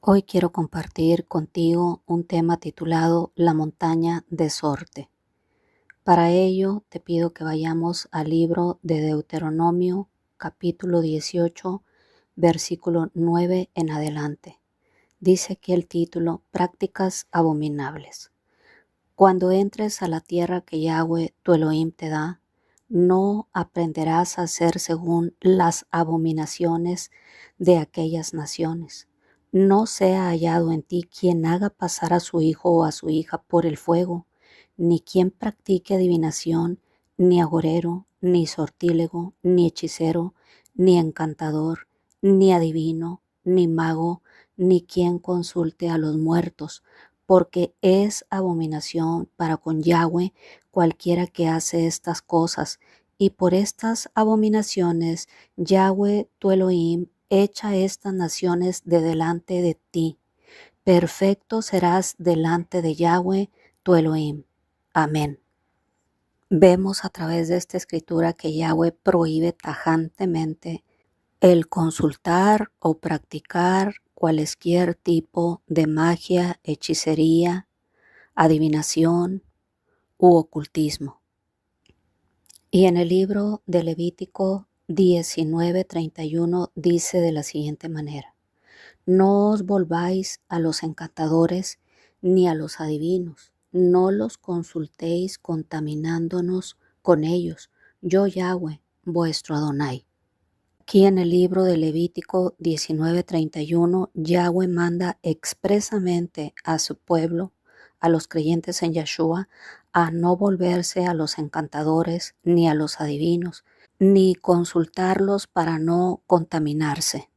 Hoy quiero compartir contigo un tema titulado La montaña de Sorte. Para ello te pido que vayamos al libro de Deuteronomio, capítulo 18, versículo 9 en adelante. Dice aquí el título, Prácticas abominables. Cuando entres a la tierra que Yahweh tu Elohim te da, no aprenderás a hacer según las abominaciones de aquellas naciones. No sea hallado en ti quien haga pasar a su hijo o a su hija por el fuego, ni quien practique adivinación, ni agorero, ni sortílego, ni hechicero, ni encantador, ni adivino, ni mago, ni quien consulte a los muertos, porque es abominación para con Yahweh cualquiera que hace estas cosas, y por estas abominaciones Yahweh tu Elohim echa estas naciones de delante de ti. Perfecto serás delante de Yahweh tu Elohim. Amén. Vemos a través de esta escritura que Yahweh prohíbe tajantemente el consultar o practicar cualesquier tipo de magia, hechicería, adivinación u ocultismo. Y en el libro de Levítico 19:31 dice de la siguiente manera: No os volváis a los encantadores ni a los adivinos, no los consultéis contaminándonos con ellos, yo Yahweh, vuestro Adonai. Aquí en el libro de Levítico 19:31, Yahweh manda expresamente a su pueblo, a los creyentes en Yeshua, a no volverse a los encantadores ni a los adivinos, ni consultarlos para no contaminarse.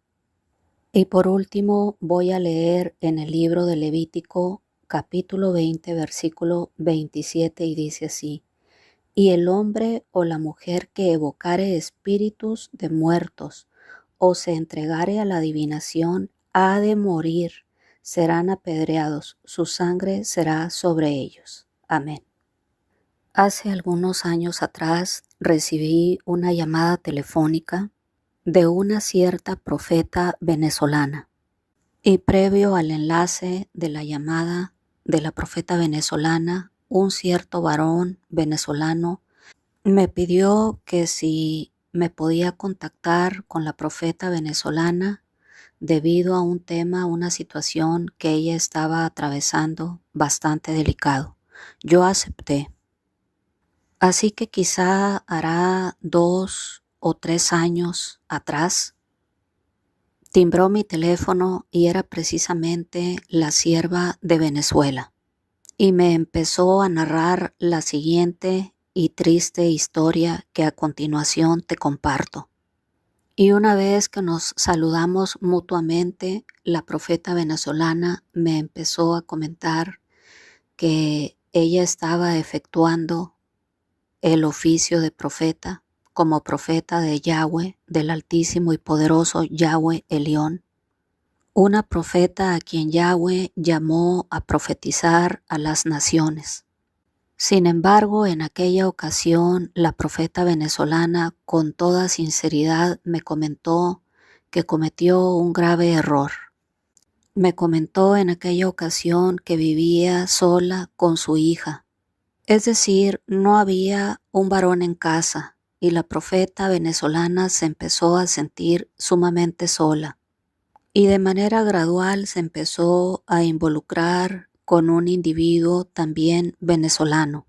Y por último voy a leer en el libro de Levítico capítulo 20, versículo 27 y dice así: Y el hombre o la mujer que evocare espíritus de muertos o se entregare a la adivinación ha de morir, serán apedreados, su sangre será sobre ellos. Amén. Hace algunos años atrás recibí una llamada telefónica de una cierta profeta venezolana, y previo al enlace de la llamada de la profeta venezolana, un cierto varón venezolano me pidió que si me podía contactar con la profeta venezolana debido a un tema, una situación que ella estaba atravesando bastante delicado. Yo acepté. Así que quizá hará 2 o 3 años atrás, timbró mi teléfono y era precisamente la sierva de Venezuela. Y me empezó a narrar la siguiente y triste historia que a continuación te comparto. Y una vez que nos saludamos mutuamente, la profeta venezolana me empezó a comentar que ella estaba efectuando el oficio de profeta como profeta de Yahweh, del Altísimo y Poderoso Yahweh Elión, una profeta a quien Yahweh llamó a profetizar a las naciones. Sin embargo, en aquella ocasión, la profeta venezolana con toda sinceridad me comentó que cometió un grave error. Me comentó en aquella ocasión que vivía sola con su hija. Es decir, no había un varón en casa y la profeta venezolana se empezó a sentir sumamente sola. Y de manera gradual se empezó a involucrar con un individuo también venezolano.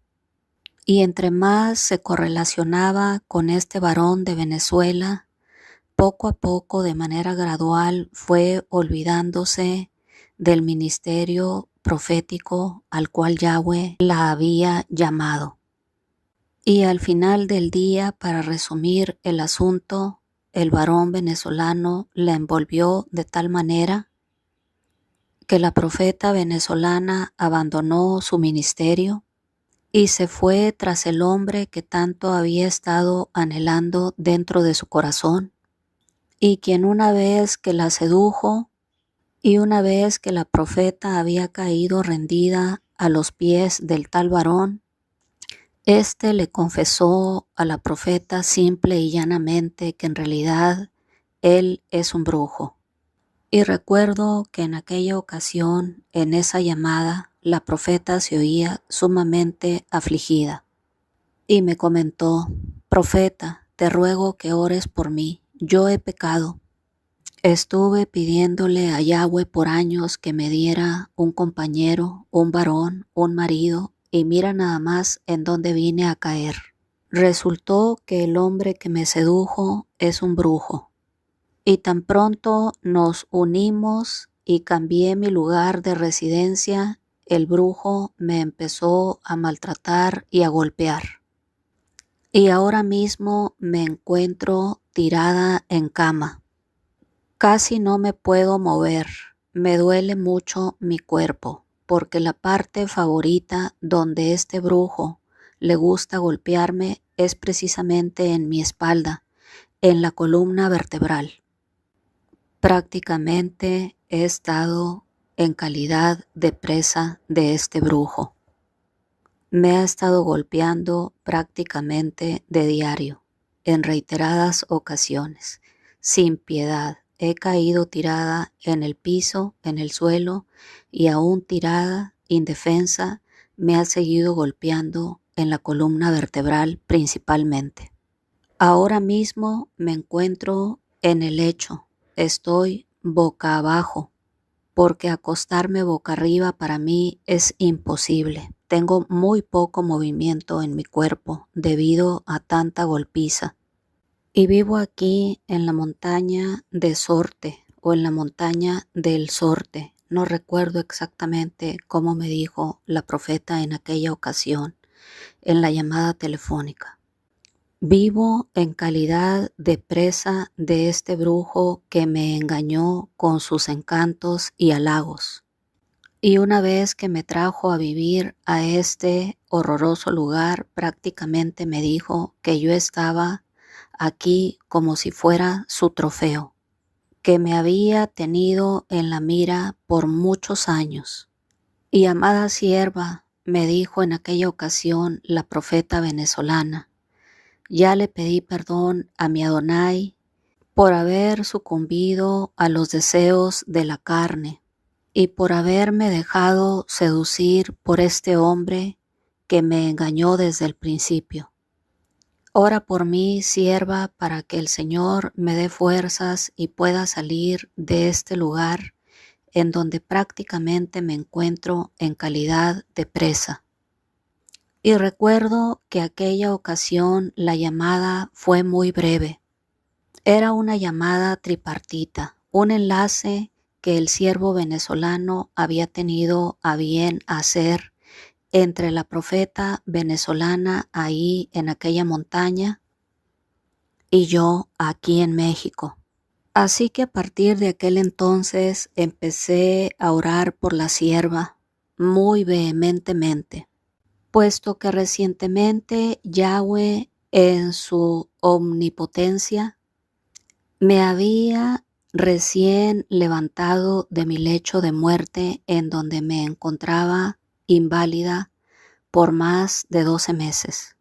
Y entre más se correlacionaba con este varón de Venezuela, poco a poco, de manera gradual, fue olvidándose del ministerio profético al cual Yahweh la había llamado. Y al final del día, para resumir el asunto, el varón venezolano la envolvió de tal manera que la profeta venezolana abandonó su ministerio y se fue tras el hombre que tanto había estado anhelando dentro de su corazón, y quien una vez que la sedujo y una vez que la profeta había caído rendida a los pies del tal varón, éste le confesó a la profeta simple y llanamente que en realidad él es un brujo. Y recuerdo que en aquella ocasión, en esa llamada, la profeta se oía sumamente afligida y me comentó: Profeta, te ruego que ores por mí, yo he pecado. Estuve pidiéndole a Yahweh por años que me diera un compañero, un varón, un marido, y mira nada más en dónde vine a caer. Resultó que el hombre que me sedujo es un brujo. Y tan pronto nos unimos y cambié mi lugar de residencia, el brujo me empezó a maltratar y a golpear. Y ahora mismo me encuentro tirada en cama. Casi no me puedo mover, me duele mucho mi cuerpo, porque la parte favorita donde este brujo le gusta golpearme es precisamente en mi espalda, en la columna vertebral. Prácticamente he estado en calidad de presa de este brujo. Me ha estado golpeando prácticamente de diario, en reiteradas ocasiones, sin piedad. He caído tirada en el piso, en el suelo, y aún tirada, indefensa, me ha seguido golpeando en la columna vertebral principalmente. Ahora mismo me encuentro en el lecho, estoy boca abajo, porque acostarme boca arriba para mí es imposible. Tengo muy poco movimiento en mi cuerpo debido a tanta golpiza. Y vivo aquí en la montaña de Sorte o en la montaña del Sorte. No recuerdo exactamente cómo me dijo la profeta en aquella ocasión, en la llamada telefónica. Vivo en calidad de presa de este brujo que me engañó con sus encantos y halagos. Y una vez que me trajo a vivir a este horroroso lugar, prácticamente me dijo que yo estaba aquí como si fuera su trofeo, que me había tenido en la mira por muchos años. Y amada sierva, me dijo en aquella ocasión la profeta venezolana, ya le pedí perdón a mi Adonai por haber sucumbido a los deseos de la carne y por haberme dejado seducir por este hombre que me engañó desde el principio. Ora por mí, sierva, para que el Señor me dé fuerzas y pueda salir de este lugar en donde prácticamente me encuentro en calidad de presa. Y recuerdo que aquella ocasión la llamada fue muy breve. Era una llamada tripartita, un enlace que el siervo venezolano había tenido a bien hacer entre la profeta venezolana ahí en aquella montaña y yo aquí en México. Así que a partir de aquel entonces empecé a orar por la sierva muy vehementemente, puesto que recientemente Yahweh en su omnipotencia me había recién levantado de mi lecho de muerte en donde me encontraba inválida por más de 12 meses.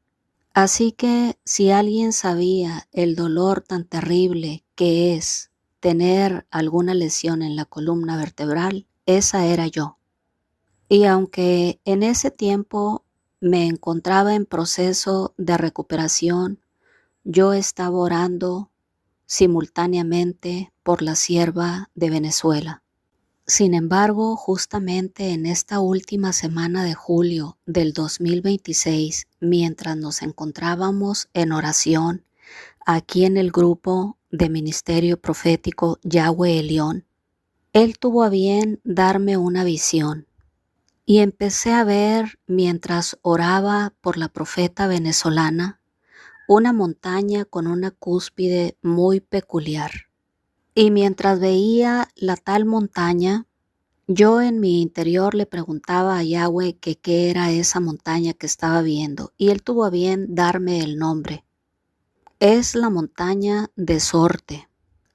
Así que si alguien sabía el dolor tan terrible que es tener alguna lesión en la columna vertebral, esa era yo. Y aunque en ese tiempo me encontraba en proceso de recuperación, yo estaba orando simultáneamente por la sierva de Venezuela. Sin embargo, justamente en esta última semana de julio del 2026, mientras nos encontrábamos en oración aquí en el grupo de Ministerio Profético Yahweh Elión, Él tuvo a bien darme una visión y empecé a ver mientras oraba por la profeta venezolana una montaña con una cúspide muy peculiar. Y mientras veía la tal montaña, yo en mi interior le preguntaba a Yahweh que qué era esa montaña que estaba viendo, y Él tuvo a bien darme el nombre. Es la montaña de Sorte.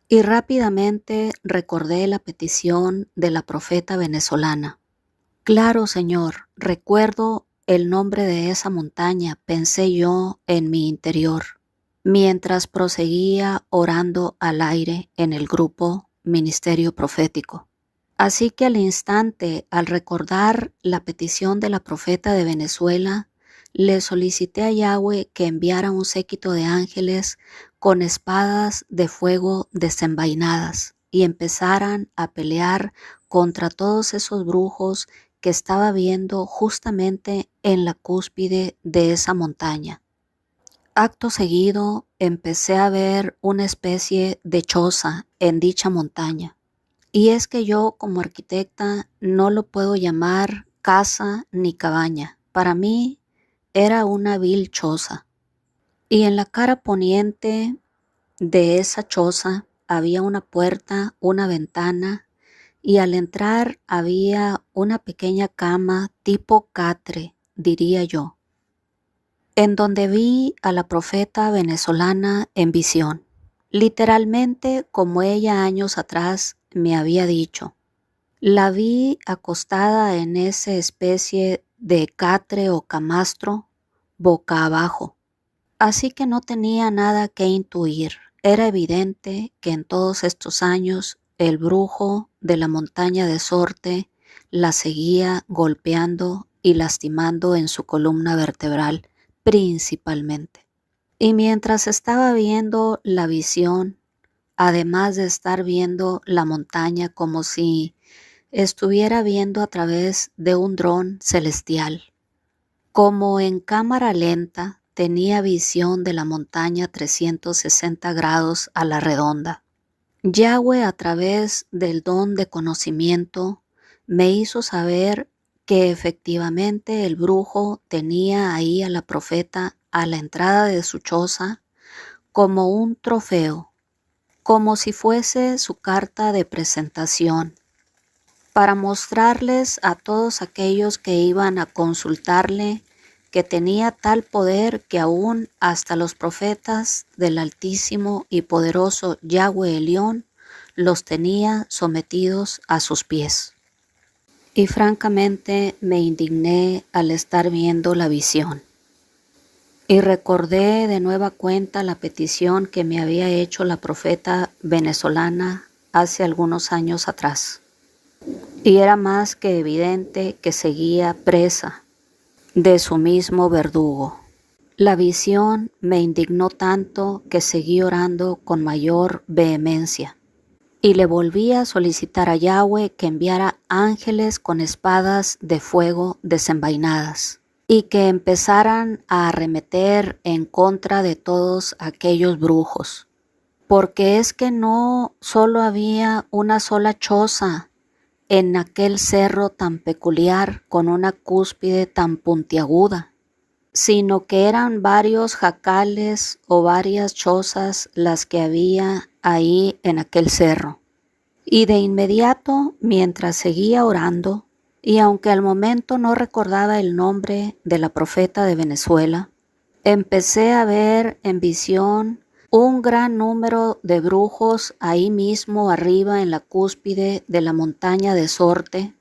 Y rápidamente recordé la petición de la profeta venezolana. Claro, Señor, recuerdo el nombre de esa montaña, pensé yo en mi interior, mientras proseguía orando al aire en el grupo ministerio profético. Así que al instante, al recordar la petición de la profeta de Venezuela, le solicité a Yahweh que enviara un séquito de ángeles con espadas de fuego desenvainadas y empezaran a pelear contra todos esos brujos que estaba viendo justamente en la cúspide de esa montaña. Acto seguido, empecé a ver una especie de choza en dicha montaña. Y es que yo como arquitecta no lo puedo llamar casa ni cabaña. Para mí era una vil choza. Y en la cara poniente de esa choza había una puerta, una ventana, y al entrar había una pequeña cama tipo catre, diría yo, en donde vi a la profeta venezolana en visión, literalmente como ella años atrás me había dicho. La vi acostada en esa especie de catre o camastro, boca abajo. Así que no tenía nada que intuir. Era evidente que en todos estos años el brujo de la montaña de Sorte la seguía golpeando y lastimando en su columna vertebral principalmente. Y mientras estaba viendo la visión, además de estar viendo la montaña como si estuviera viendo a través de un dron celestial, como en cámara lenta, tenía visión de la montaña 360 grados a la redonda. Yahweh, a través del don de conocimiento, me hizo saber que efectivamente el brujo tenía ahí a la profeta a la entrada de su choza como un trofeo, como si fuese su carta de presentación, para mostrarles a todos aquellos que iban a consultarle que tenía tal poder que aún hasta los profetas del Altísimo y poderoso Yahweh Elión los tenía sometidos a sus pies. Y francamente me indigné al estar viendo la visión. Y recordé de nueva cuenta la petición que me había hecho la profeta venezolana hace algunos años atrás. Y era más que evidente que seguía presa de su mismo verdugo. La visión me indignó tanto que seguí orando con mayor vehemencia y le volví a solicitar a Yahweh que enviara ángeles con espadas de fuego desenvainadas y que empezaran a arremeter en contra de todos aquellos brujos, porque es que no solo había una sola choza en aquel cerro tan peculiar con una cúspide tan puntiaguda, sino que eran varios jacales o varias chozas las que había ahí en aquel cerro. Y de inmediato, mientras seguía orando, y aunque al momento no recordaba el nombre de la profeta de Venezuela, empecé a ver en visión un gran número de brujos ahí mismo arriba en la cúspide de la montaña de Sorte,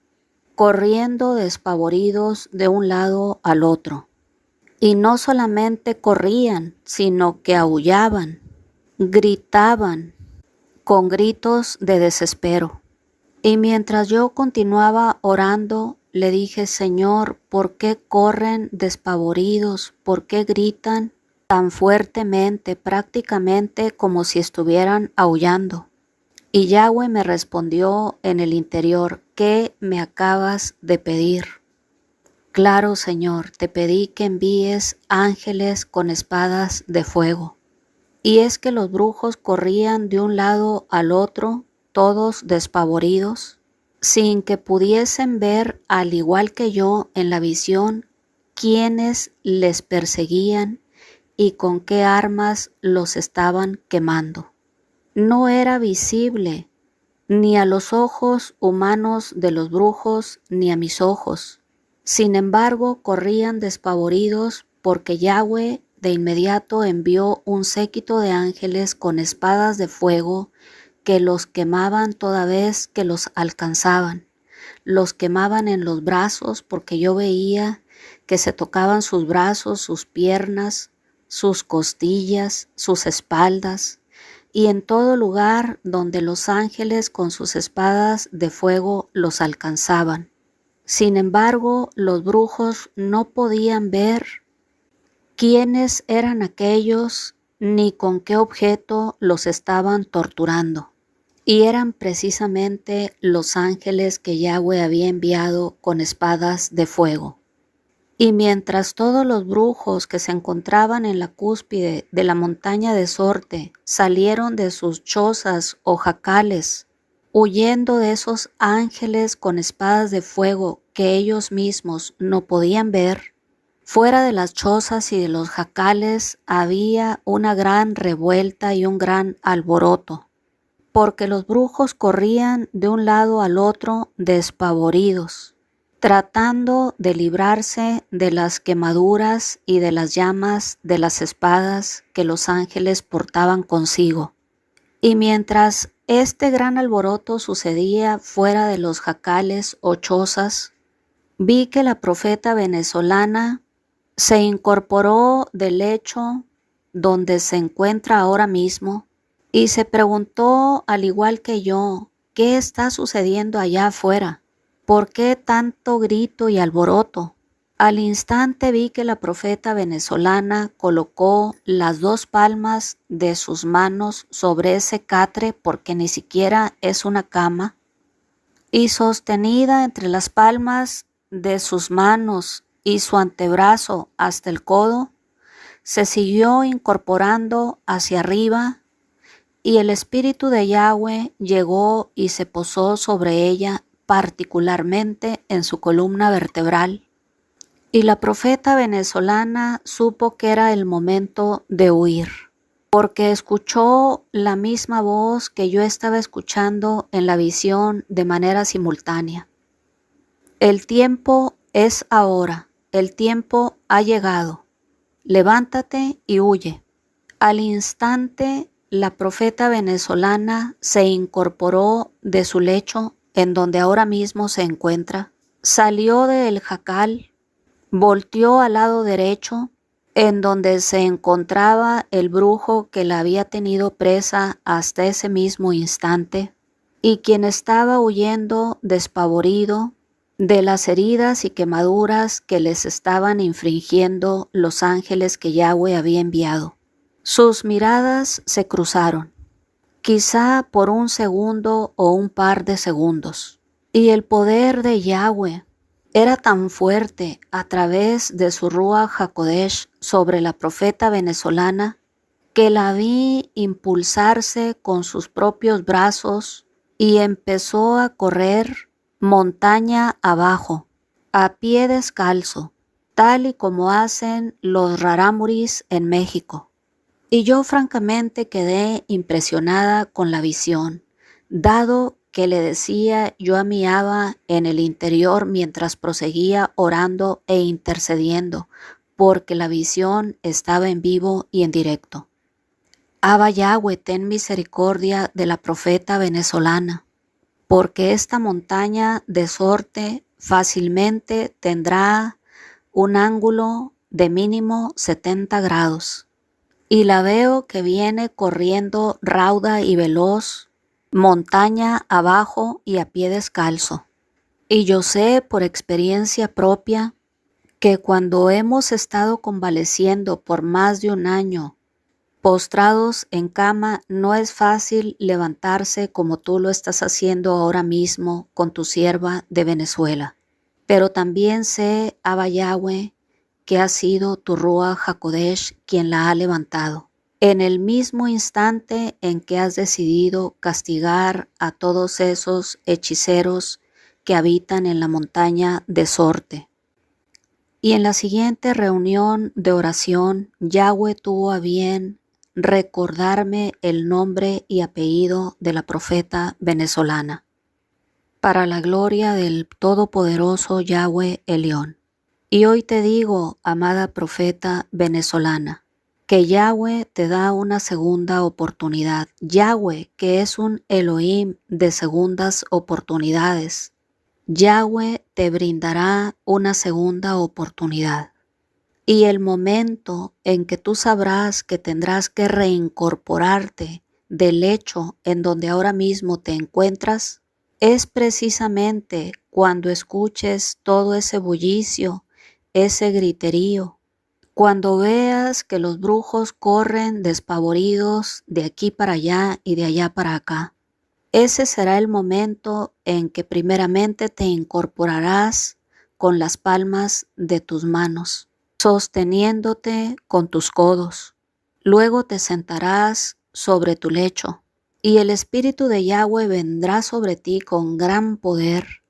corriendo despavoridos de un lado al otro. Y no solamente corrían, sino que aullaban, gritaban con gritos de desespero. Y mientras yo continuaba orando, le dije: Señor, ¿por qué corren despavoridos? ¿Por qué gritan tan fuertemente, prácticamente como si estuvieran aullando? Y Yahweh me respondió en el interior: ¿qué me acabas de pedir? Claro, Señor, te pedí que envíes ángeles con espadas de fuego. Y es que los brujos corrían de un lado al otro, todos despavoridos, sin que pudiesen ver, al igual que yo en la visión, quiénes les perseguían y con qué armas los estaban quemando. No era visible ni a los ojos humanos de los brujos ni a mis ojos. Sin embargo, corrían despavoridos porque Yahweh de inmediato envió un séquito de ángeles con espadas de fuego que los quemaban toda vez que los alcanzaban. Los quemaban en los brazos porque yo veía que se tocaban sus brazos, sus piernas, sus costillas, sus espaldas. y en todo lugar donde los ángeles con sus espadas de fuego los alcanzaban. Sin embargo, los brujos no podían ver quiénes eran aquellos ni con qué objeto los estaban torturando. Y eran precisamente los ángeles que Yahweh había enviado con espadas de fuego. Y mientras todos los brujos que se encontraban en la cúspide de la montaña de Sorte salieron de sus chozas o jacales, huyendo de esos ángeles con espadas de fuego que ellos mismos no podían ver, fuera de las chozas y de los jacales había una gran revuelta y un gran alboroto, porque los brujos corrían de un lado al otro despavoridos, tratando de librarse de las quemaduras y de las llamas de las espadas que los ángeles portaban consigo. Y mientras este gran alboroto sucedía fuera de los jacales o chozas, vi que la profeta venezolana se incorporó del lecho donde se encuentra ahora mismo y se preguntó, al igual que yo, ¿qué está sucediendo allá afuera? ¿Por qué tanto grito y alboroto? Al instante vi que la profeta venezolana colocó las dos palmas de sus manos sobre ese catre, porque ni siquiera es una cama, y sostenida entre las palmas de sus manos y su antebrazo hasta el codo, se siguió incorporando hacia arriba, y el Espíritu de Yahweh llegó y se posó sobre ella, particularmente en su columna vertebral. Y la profeta venezolana supo que era el momento de huir, porque escuchó la misma voz que yo estaba escuchando en la visión de manera simultánea. El tiempo es ahora, el tiempo ha llegado. Levántate y huye. Al instante, la profeta venezolana se incorporó de su lecho, en donde ahora mismo se encuentra, salió del jacal, volteó al lado derecho, en donde se encontraba el brujo que la había tenido presa hasta ese mismo instante, y quien estaba huyendo despavorido de las heridas y quemaduras que les estaban infringiendo los ángeles que Yahweh había enviado. Sus miradas se cruzaron, quizá por un segundo o un par de segundos, y el poder de Yahweh era tan fuerte a través de su Ruach HaKodesh sobre la profeta venezolana que la vi impulsarse con sus propios brazos y empezó a correr montaña abajo, a pie descalzo, tal y como hacen los rarámuris en México. Y yo francamente quedé impresionada con la visión, dado que le decía yo a mi Abba en el interior mientras proseguía orando e intercediendo, porque la visión estaba en vivo y en directo. Abba Yahweh, ten misericordia de la profeta venezolana, porque esta montaña de Sorte fácilmente tendrá un ángulo de mínimo 70 grados. Y la veo que viene corriendo rauda y veloz, montaña abajo y a pie descalzo. Y yo sé por experiencia propia que cuando hemos estado convaleciendo por más de un año, postrados en cama, no es fácil levantarse como tú lo estás haciendo ahora mismo con tu sierva de Venezuela. Pero también sé, Abba Yahweh, que ha sido tu Ruach HaKodesh quien la ha levantado. En el mismo instante en que has decidido castigar a todos esos hechiceros que habitan en la montaña de Sorte. Y en la siguiente reunión de oración, Yahweh tuvo a bien recordarme el nombre y apellido de la profeta venezolana, para la gloria del todopoderoso Yahweh Elión. Y hoy te digo, amada profeta venezolana, que Yahweh te da una segunda oportunidad. Yahweh, que es un Elohim de segundas oportunidades. Yahweh te brindará una segunda oportunidad. Y el momento en que tú sabrás que tendrás que reincorporarte del hecho en donde ahora mismo te encuentras, es precisamente cuando escuches todo ese bullicio, ese griterío, cuando veas que los brujos corren despavoridos de aquí para allá y de allá para acá. Ese será el momento en que primeramente te incorporarás con las palmas de tus manos, sosteniéndote con tus codos. Luego te sentarás sobre tu lecho y el Espíritu de Yahweh vendrá sobre ti con gran poder,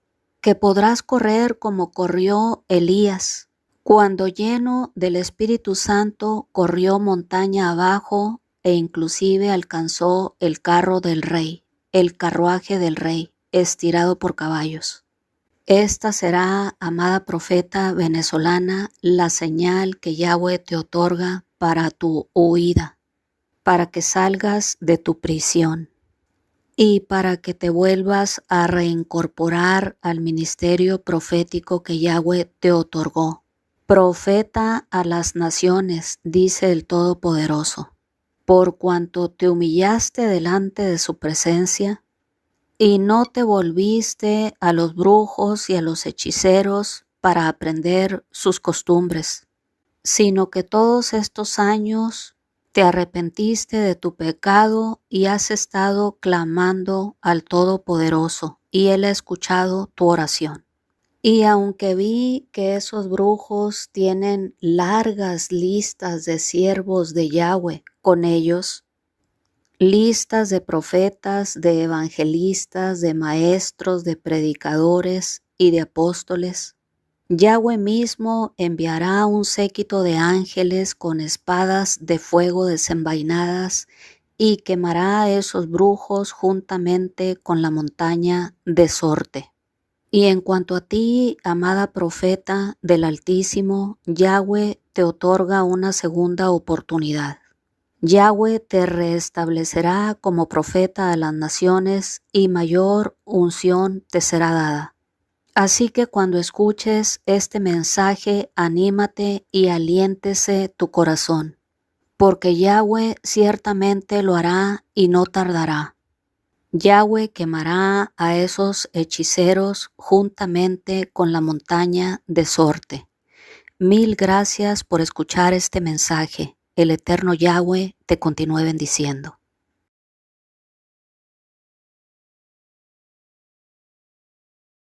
que podrás correr como corrió Elías, cuando lleno del Espíritu Santo corrió montaña abajo e inclusive alcanzó el carro del rey, el carruaje del rey, estirado por caballos. Esta será, amada profeta venezolana, la señal que Yahweh te otorga para tu huida, para que salgas de tu prisión y para que te vuelvas a reincorporar al ministerio profético que Yahweh te otorgó. Profeta a las naciones, dice el Todopoderoso, por cuanto te humillaste delante de su presencia y no te volviste a los brujos y a los hechiceros para aprender sus costumbres, sino que todos estos años te arrepentiste de tu pecado y has estado clamando al Todopoderoso, y Él ha escuchado tu oración. Y aunque vi que esos brujos tienen largas listas de siervos de Yahweh con ellos, listas de profetas, de evangelistas, de maestros, de predicadores y de apóstoles, Yahweh mismo enviará un séquito de ángeles con espadas de fuego desenvainadas y quemará a esos brujos juntamente con la montaña de Sorte. Y en cuanto a ti, amada profeta del Altísimo, Yahweh te otorga una segunda oportunidad. Yahweh te restablecerá como profeta a las naciones y mayor unción te será dada. Así que cuando escuches este mensaje, anímate y aliéntese tu corazón, porque Yahweh ciertamente lo hará y no tardará. Yahweh quemará a esos hechiceros juntamente con la montaña de Sorte. Mil gracias por escuchar este mensaje. El eterno Yahweh te continúe bendiciendo.